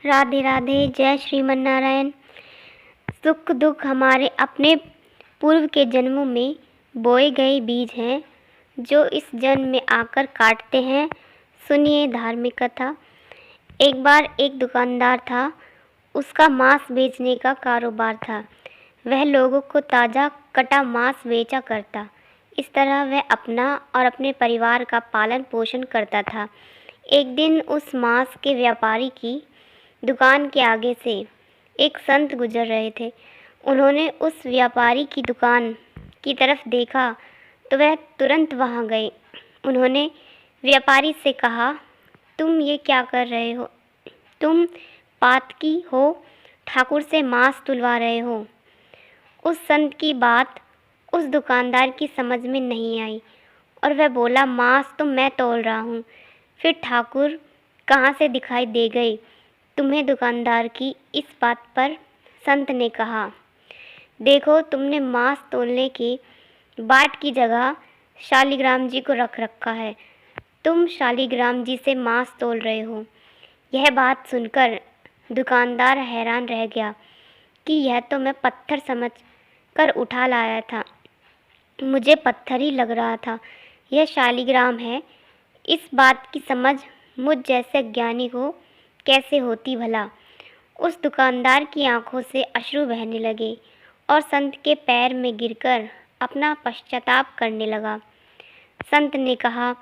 राधे राधे। जय श्रीमन नारायण। सुख दुख हमारे अपने पूर्व के जन्मों में बोए गए बीज हैं जो इस जन्म में आकर काटते हैं। सुनिए धार्मिक कथा। एक बार एक दुकानदार था। उसका मांस बेचने का कारोबार था। वह लोगों को ताज़ा कटा मांस बेचा करता। इस तरह वह अपना और अपने परिवार का पालन पोषण करता था। एक दिन उस मांस के व्यापारी की दुकान के आगे से एक संत गुजर रहे थे। उन्होंने उस व्यापारी की दुकान की तरफ देखा तो वह तुरंत वहां गए। उन्होंने व्यापारी से कहा, तुम ये क्या कर रहे हो? तुम पातकी हो, ठाकुर से मांस तुलवा रहे हो। उस संत की बात उस दुकानदार की समझ में नहीं आई और वह बोला, मांस तो मैं तौल रहा हूँ, फिर ठाकुर कहाँ से दिखाई दे गए तुम्हें? दुकानदार की इस बात पर संत ने कहा, देखो तुमने मांस तोलने की बाट की जगह शालिग्राम जी को रख रखा है। तुम शालिग्राम जी से मांस तोल रहे हो। यह बात सुनकर दुकानदार हैरान रह गया कि यह तो मैं पत्थर समझ कर उठा लाया था। मुझे पत्थर ही लग रहा था, यह शालिग्राम है। इस बात की समझ मुझ जैसे ज्ञानी को कैसे होती भला? उस दुकानदार की आंखों से अश्रु बहने लगे और संत के पैर में गिरकर अपना पश्चाताप करने लगा। संत ने कहा,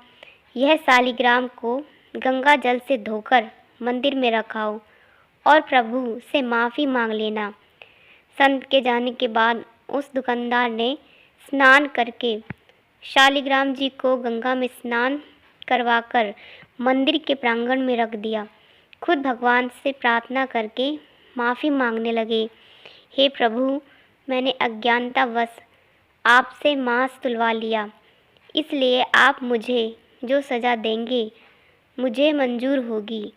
यह शालिग्राम को गंगा जल से धोकर मंदिर में रखाओ और प्रभु से माफ़ी मांग लेना। संत के जाने के बाद उस दुकानदार ने स्नान करके शालिग्राम जी को गंगा में स्नान करवाकर मंदिर के प्रांगण में रख दिया। खुद भगवान से प्रार्थना करके माफ़ी मांगने लगे, हे प्रभु, मैंने अज्ञानतावश आपसे मांस तुलवा लिया, इसलिए आप मुझे जो सज़ा देंगे मुझे मंजूर होगी।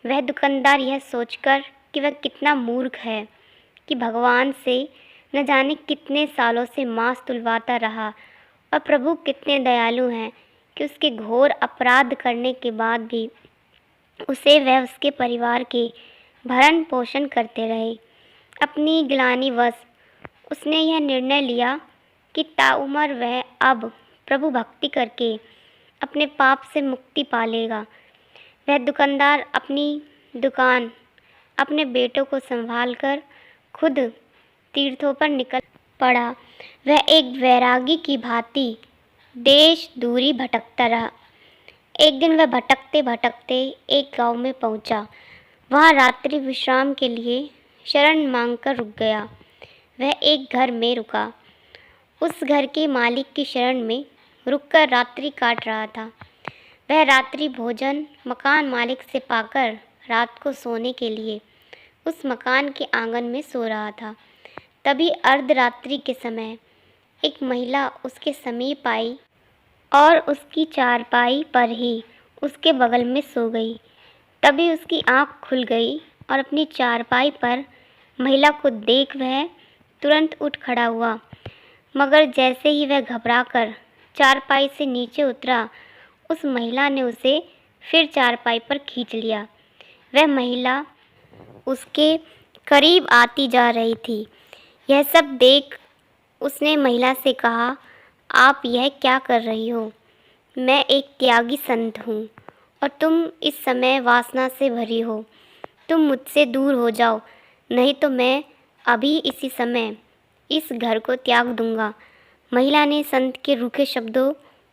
वह दुकानदार यह सोचकर कि वह कितना मूर्ख है कि भगवान से न जाने कितने सालों से मांस तुलवाता रहा और प्रभु कितने दयालु हैं कि उसके घोर अपराध करने के बाद भी उसे वह उसके परिवार के भरण पोषण करते रहे। अपनी ग्लानिवश उसने यह निर्णय लिया कि ताउम्र वह अब प्रभु भक्ति करके अपने पाप से मुक्ति पा लेगा। वह दुकानदार अपनी दुकान अपने बेटों को संभालकर खुद तीर्थों पर निकल पड़ा। वह एक वैरागी की भांति देश दूरी भटकता रहा। एक दिन वह भटकते भटकते एक गांव में पहुंचा। वहां रात्रि विश्राम के लिए शरण मांगकर रुक गया। वह एक घर में रुका। उस घर के मालिक की शरण में रुककर रात्रि काट रहा था। वह रात्रि भोजन मकान मालिक से पाकर रात को सोने के लिए उस मकान के आंगन में सो रहा था। तभी अर्धरात्रि के समय एक महिला उसके समीप आई और उसकी चारपाई पर ही उसके बगल में सो गई। तभी उसकी आंख खुल गई और अपनी चारपाई पर महिला को देख वह तुरंत उठ खड़ा हुआ, मगर जैसे ही वह घबराकर चारपाई से नीचे उतरा, उस महिला ने उसे फिर चारपाई पर खींच लिया। वह महिला उसके करीब आती जा रही थी। यह सब देख उसने महिला से कहा, आप यह क्या कर रही हो? मैं एक त्यागी संत हूँ और तुम इस समय वासना से भरी हो। तुम मुझसे दूर हो जाओ, नहीं तो मैं अभी इसी समय इस घर को त्याग दूंगा। महिला ने संत के रूखे शब्दों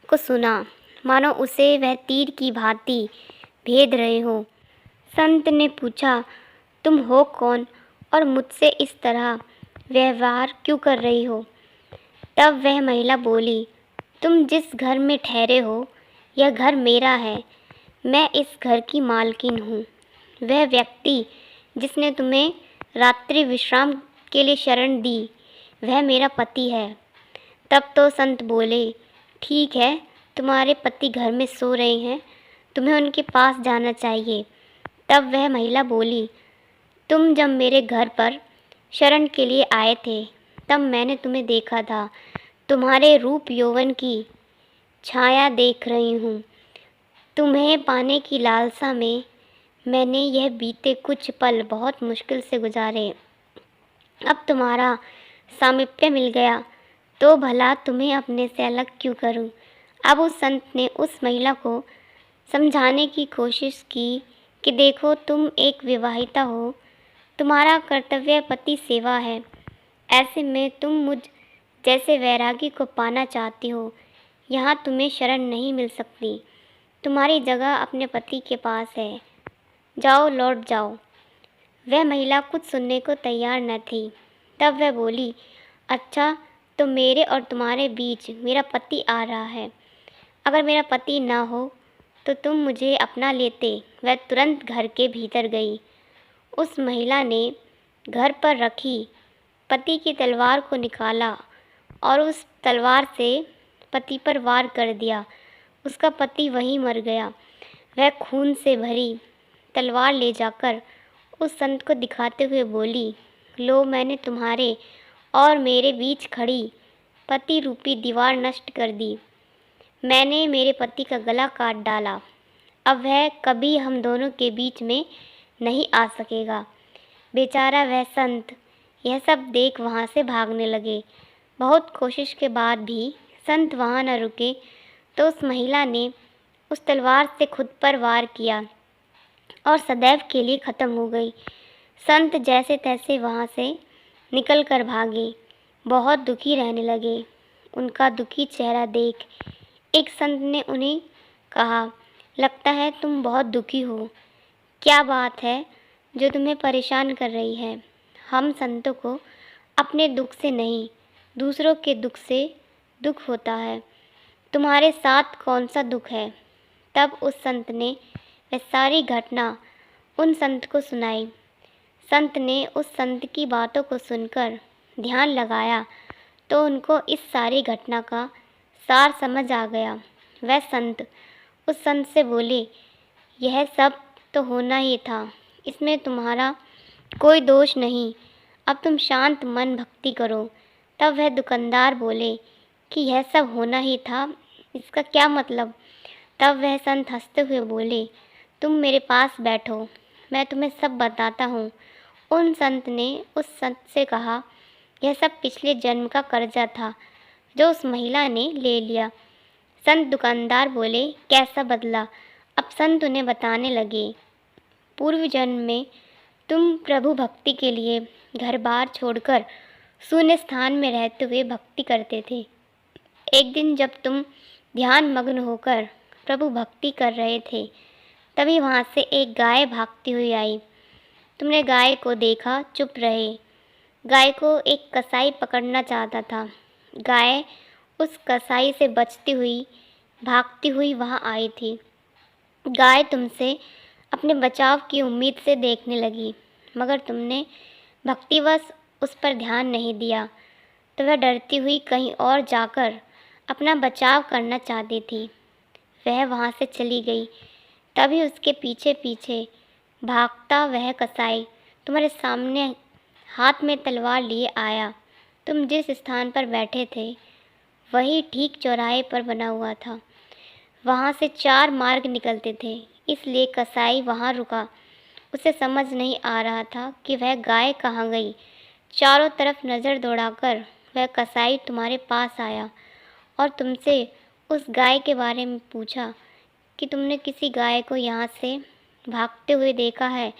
को सुना, मानो उसे वह तीर की भांति भेद रहे हो। संत ने पूछा, तुम हो कौन और मुझसे इस तरह व्यवहार क्यों कर रही हो? तब वह महिला बोली, तुम जिस घर में ठहरे हो यह घर मेरा है। मैं इस घर की मालकिन हूँ। वह व्यक्ति जिसने तुम्हें रात्रि विश्राम के लिए शरण दी वह मेरा पति है। तब तो संत बोले, ठीक है, तुम्हारे पति घर में सो रहे हैं, तुम्हें उनके पास जाना चाहिए। तब वह महिला बोली, तुम जब मेरे घर पर शरण के लिए आए थे तब मैंने तुम्हें देखा था। तुम्हारे रूप यौवन की छाया देख रही हूँ। तुम्हें पाने की लालसा में मैंने यह बीते कुछ पल बहुत मुश्किल से गुजारे। अब तुम्हारा सामीप्य मिल गया तो भला तुम्हें अपने से अलग क्यों करूं? अब उस संत ने उस महिला को समझाने की कोशिश की कि देखो, तुम एक विवाहिता हो, तुम्हारा कर्तव्य पति सेवा है। ऐसे में तुम मुझ जैसे वैरागी को पाना चाहती हो, यहाँ तुम्हें शरण नहीं मिल सकती। तुम्हारी जगह अपने पति के पास है, जाओ, लौट जाओ। वह महिला कुछ सुनने को तैयार न थी। तब वह बोली, अच्छा, तो मेरे और तुम्हारे बीच मेरा पति आ रहा है। अगर मेरा पति ना हो तो तुम मुझे अपना लेते। वह तुरंत घर के भीतर गई। उस महिला ने घर पर रखी पति की तलवार को निकाला और उस तलवार से पति पर वार कर दिया। उसका पति वहीं मर गया। वह खून से भरी तलवार ले जाकर उस संत को दिखाते हुए बोली, लो, मैंने तुम्हारे और मेरे बीच खड़ी पति रूपी दीवार नष्ट कर दी। मैंने मेरे पति का गला काट डाला। अब वह कभी हम दोनों के बीच में नहीं आ सकेगा। बेचारा वह संत यह सब देख वहाँ से भागने लगे। बहुत कोशिश के बाद भी संत वहाँ न रुके तो उस महिला ने उस तलवार से खुद पर वार किया और सदैव के लिए ख़त्म हो गई। संत जैसे तैसे वहाँ से निकल कर भागे, बहुत दुखी रहने लगे। उनका दुखी चेहरा देख एक संत ने उन्हें कहा, लगता है तुम बहुत दुखी हो। क्या बात है जो तुम्हें परेशान कर रही है? हम संतों को अपने दुख से नहीं, दूसरों के दुख से दुख होता है। तुम्हारे साथ कौन सा दुख है? तब उस संत ने वह सारी घटना उन संत को सुनाई। संत ने उस संत की बातों को सुनकर ध्यान लगाया तो उनको इस सारी घटना का सार समझ आ गया। वह संत उस संत से बोले, यह सब तो होना ही था, इसमें तुम्हारा कोई दोष नहीं। अब तुम शांत मन भक्ति करो। तब वह दुकानदार बोले कि यह सब होना ही था, इसका क्या मतलब? तब वह संत हंसते हुए बोले, तुम मेरे पास बैठो, मैं तुम्हें सब बताता हूँ। उन संत ने उस संत से कहा, यह सब पिछले जन्म का कर्जा था जो उस महिला ने ले लिया। संत दुकानदार बोले, कैसा बदला? अब संत उन्हें बताने लगे, पूर्व जन्म में तुम प्रभु भक्ति के लिए घर बार छोड़कर शून्य स्थान में रहते हुए भक्ति करते थे। एक दिन जब तुम ध्यान मग्न होकर प्रभु भक्ति कर रहे थे, तभी वहाँ से एक गाय भागती हुई आई। तुमने गाय को देखा, चुप रहे। गाय को एक कसाई पकड़ना चाहता था। गाय उस कसाई से बचती हुई भागती हुई वहाँ आई थी। गाय तुमसे अपने बचाव की उम्मीद से देखने लगी, मगर तुमने भक्तिवश उस पर ध्यान नहीं दिया, तो वह डरती हुई कहीं और जाकर अपना बचाव करना चाहती थी। वह वहाँ से चली गई। तभी उसके पीछे पीछे भागता वह कसाई तुम्हारे सामने हाथ में तलवार लिए आया। तुम जिस स्थान पर बैठे थे वही ठीक चौराहे पर बना हुआ था। वहाँ से 4 मार्ग निकलते थे, इसलिए कसाई वहाँ रुका। उसे समझ नहीं आ रहा था कि वह गाय कहाँ गई। चारों तरफ नज़र दौड़ाकर वह कसाई तुम्हारे पास आया और तुमसे उस गाय के बारे में पूछा कि तुमने किसी गाय को यहाँ से भागते हुए देखा है।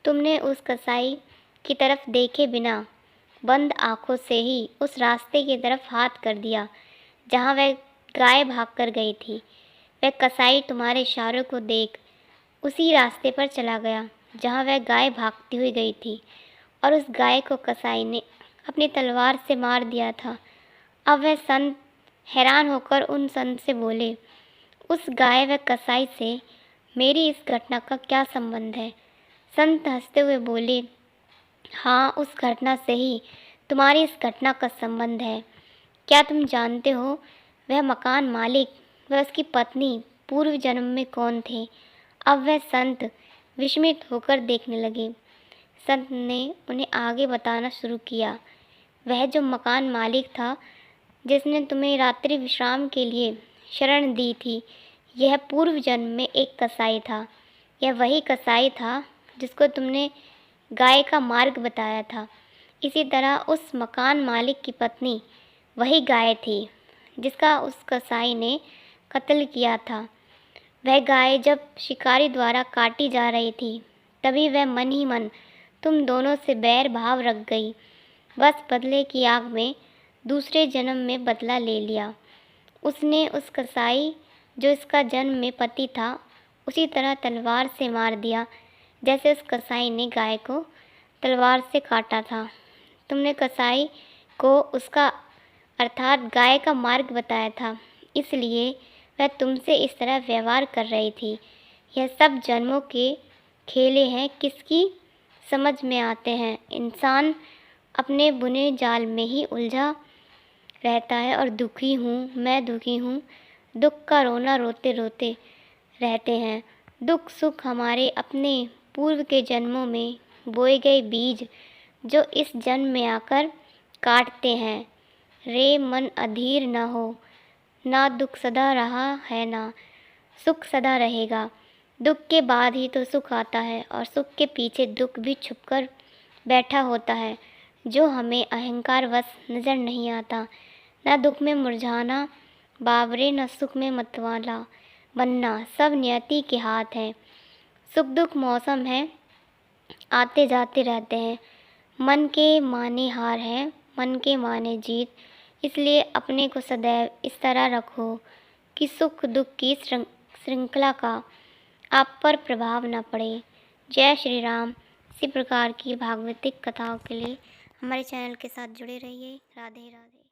तुमने उस कसाई की तरफ देखे बिना बंद आँखों से ही उस रास्ते की तरफ हाथ कर दिया जहाँ वह गाय भागकर गई थी। वह कसाई तुम्हारे इशारों को देख उसी रास्ते पर चला गया जहाँ वह गाय भागती हुई गई थी और उस गाय को कसाई ने अपनी तलवार से मार दिया था। अब वह संत हैरान होकर उन संत से बोले, उस गाय व कसाई से मेरी इस घटना का क्या संबंध है? संत हंसते हुए बोले, हाँ, उस घटना से ही तुम्हारी इस घटना का संबंध है। क्या तुम जानते हो वह मकान मालिक व उसकी पत्नी पूर्व जन्म में कौन थे? अब वह संत विस्मित होकर देखने लगे। संत ने उन्हें आगे बताना शुरू किया। वह जो मकान मालिक था जिसने तुम्हें रात्रि विश्राम के लिए शरण दी थी, यह पूर्व जन्म में एक कसाई था। यह वही कसाई था जिसको तुमने गाय का मार्ग बताया था। इसी तरह उस मकान मालिक की पत्नी वही गाय थी जिसका उस कसाई ने कत्ल किया था। वह गाय जब शिकारी द्वारा काटी जा रही थी, तभी वह मन ही मन तुम दोनों से बैर भाव रख गई। बस बदले की आग में दूसरे जन्म में बदला ले लिया। उसने उस कसाई जो इसका जन्म में पति था, उसी तरह तलवार से मार दिया जैसे उस कसाई ने गाय को तलवार से काटा था। तुमने कसाई को उसका अर्थात गाय का मार्ग बताया था, इसलिए वह तुमसे इस तरह व्यवहार कर रही थी। यह सब जन्मों के खेले हैं, किसकी समझ में आते हैं। इंसान अपने बुने जाल में ही उलझा रहता है और दुखी हूँ, मैं दुखी हूँ, दुख का रोना रोते रोते रहते हैं। दुख सुख हमारे अपने पूर्व के जन्मों में बोए गए बीज जो इस जन्म में आकर काटते हैं। रे मन अधीर न हो, ना दुख सदा रहा है ना सुख सदा रहेगा। दुख के बाद ही तो सुख आता है और सुख के पीछे दुख भी छुपकर बैठा होता है, जो हमें अहंकारवश नज़र नहीं आता। न दुख में मुरझाना बावरे, न सुख में मतवाला बनना, सब नियति के हाथ है। सुख दुख मौसम है, आते जाते रहते हैं। मन के माने हार है, मन के माने जीत। इसलिए अपने को सदैव इस तरह रखो कि सुख दुख की श्रृंखला का आप पर प्रभाव न पड़े। जय श्री राम। इसी प्रकार की भागवतिक कथाओं के लिए हमारे चैनल के साथ जुड़े रहिए। राधे राधे।